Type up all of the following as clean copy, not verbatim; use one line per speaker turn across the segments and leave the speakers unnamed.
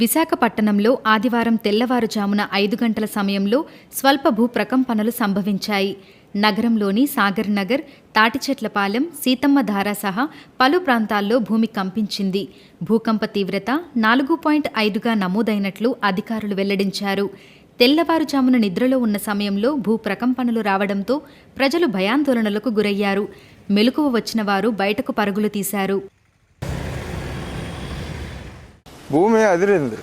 విశాఖపట్టణంలో ఆదివారం తెల్లవారుజామున 5 గంటల సమయంలో స్వల్ప భూ ప్రకంపనలు సంభవించాయి. నగరంలోని సాగర్ నగర్, తాటిచెట్లపాలెం, సీతమ్మధార సహా పలు ప్రాంతాల్లో భూమి కంపించింది. భూకంప తీవ్రత 4.5గా నమోదైనట్లు అధికారులు వెల్లడించారు. తెల్లవారుజామున నిద్రలో ఉన్న సమయంలో భూ ప్రకంపనలు రావడంతో ప్రజలు భయాందోళనలకు గురయ్యారు. మెలకువ వచ్చిన వారు బయటకు పరుగులు తీశారు.
భూమి అదిరింది.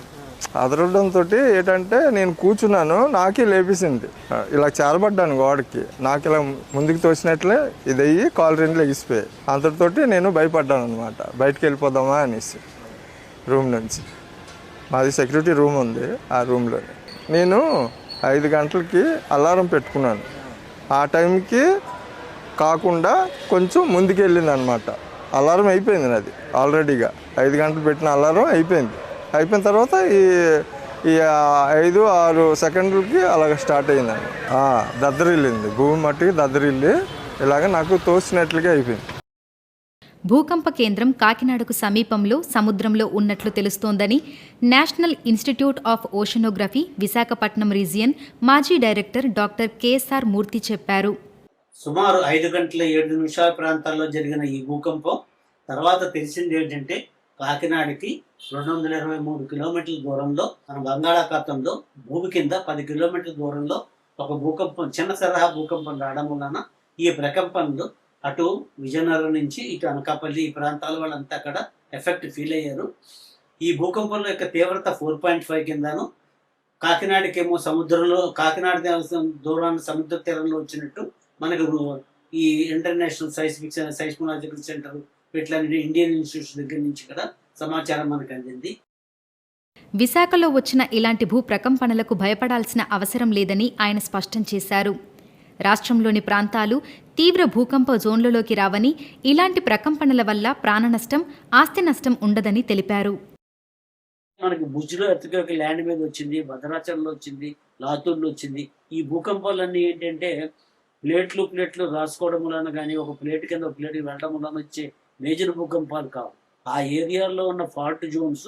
అదరడంతో ఏంటంటే నేను కూర్చున్నాను, నాకే లేపేసింది. ఇలా చేరబడ్డాను గోడకి. నాకు ఇలా ముందుకు తోసినట్లే ఇది అయ్యి కాలు రెండు లెగిసిపోయాయి. అంతటితోటి నేను భయపడ్డాను అనమాట. బయటకు వెళ్ళిపోదామా అనేసి రూమ్ నుంచి. మాది సెక్యూరిటీ రూమ్ ఉంది, ఆ రూమ్లో నేను 5 గంటలకి అలారం పెట్టుకున్నాను. ఆ టైంకి కాకుండా కొంచెం ముందుకు వెళ్ళింది అనమాట. అలారం అయిపోయింది నాది ఆల్రెడీగా. 5 గంటలు పెట్టిన అలారం అయిపోయింది. అయిపోయిన తర్వాత ఈ 5-6 సెకండ్లకి అలాగ స్టార్ట్ అయిందండి. దద్దరిల్లింది, భూమి మట్టికి దద్దరిల్లి ఇలాగ నాకు తోసినట్లుగా అయిపోయింది.
భూకంప కేంద్రం కాకినాడకు సమీపంలో సముద్రంలో ఉన్నట్లు తెలుస్తోందని national institute of oceanography Visakhapatnam region మాజీ డైరెక్టర్ డాక్టర్ కెఎస్ఆర్ మూర్తి చెప్పారు.
సుమారు 5 గంటల 7 నిమిషాల ప్రాంతాల్లో జరిగిన ఈ భూకంపం తర్వాత తెలిసింది ఏంటంటే, కాకినాడకి 223 కిలోమీటర్ల దూరంలో మన బంగాళాఖాతంలో భూమి కింద 10 కిలోమీటర్ల దూరంలో ఒక భూకంపం, చిన్న సరహా భూకంపం రావడం వలన ఈ ప్రకంపనలు అటు విజయనగరం నుంచి ఇటు అనకాపల్లి ఈ ప్రాంతాల వాళ్ళంతా అక్కడ ఎఫెక్ట్ ఫీల్ అయ్యారు. ఈ భూకంపంలో యొక్క తీవ్రత 4.5 కిందను, కాకినాడకేమో సముద్రంలో, కాకినాడ దూరాన్ని సముద్ర తీరంలో వచ్చినట్టు మనకు ఈ ఇంటర్నేషనల్ సైస్మోలాజికల్ సెంటర్ వీటిలన్నీ ఇండియన్ ఇన్స్టిట్యూషన్ దగ్గర నుంచి కూడా సమాచారం మనకు అందింది.
విశాఖలో వచ్చిన ఇలాంటి భూ ప్రకంపనలకు భయపడాల్సిన అవసరం లేదని ఆయన స్పష్టం చేశారు. రాష్ట్రంలోని ప్రాంతాలు తీవ్ర భూకంప జోన్లలోకి రావని, ఇలాంటి ప్రకంపనల వల్ల ప్రాణ నష్టం, ఆస్తి నష్టం ఉండదని తెలిపారు.
మనకి భుజ్లో ఎత్తుకోక ల్యాండ్ మీద వచ్చింది, భద్రాచలంలో వచ్చింది, లాతూర్లో వచ్చింది. ఈ భూకంపాలన్నీ ఏంటంటే ప్లేట్లు రాసుకోవడం వలన కానీ, ఒక ప్లేట్ కింద ఒక ప్లేట్కి వెళ్ళడం వలన వచ్చే మేజర్ భూకంపాలు కావు. ఆ ఏరియాలో ఉన్న ఫాల్ట్ జోన్స్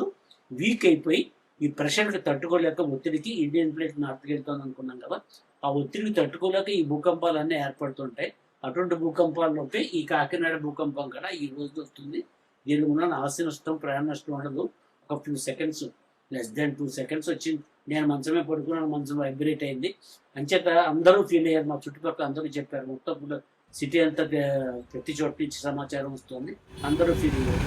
వీక్ అయిపోయి ఈ ప్రెషర్కి తట్టుకోలేక, ఒత్తిడికి ఇండియన్ ప్లేట్ నార్త్కి వెళ్తుంది అనుకున్నాం కదా, ఆ ఒత్తిడికి తట్టుకోలేక ఈ భూకంపాలన్నీ ఏర్పడుతుంటాయి. అటువంటి భూకంపాల్లోపే ఈ కాకినాడ భూకంపం కూడా ఈ రోజు వస్తుంది. దీని వలన ఆస్తి నష్టం, ప్రాణ నష్టం ఉండదు. ఒక few seconds, less than 2 seconds వచ్చింది. నేను మంచమే పడుకున్నాను, మంచం వైబ్రేట్ అయింది. అంచేత అందరూ ఫీల్ అయ్యారు, మా చుట్టుపక్కల అందరూ చెప్పారు. మొత్తం సిటీ అంతా ప్రతి చోట నుంచి సమాచారం వస్తుంది, అందరూ ఫీల్ అయ్యారు.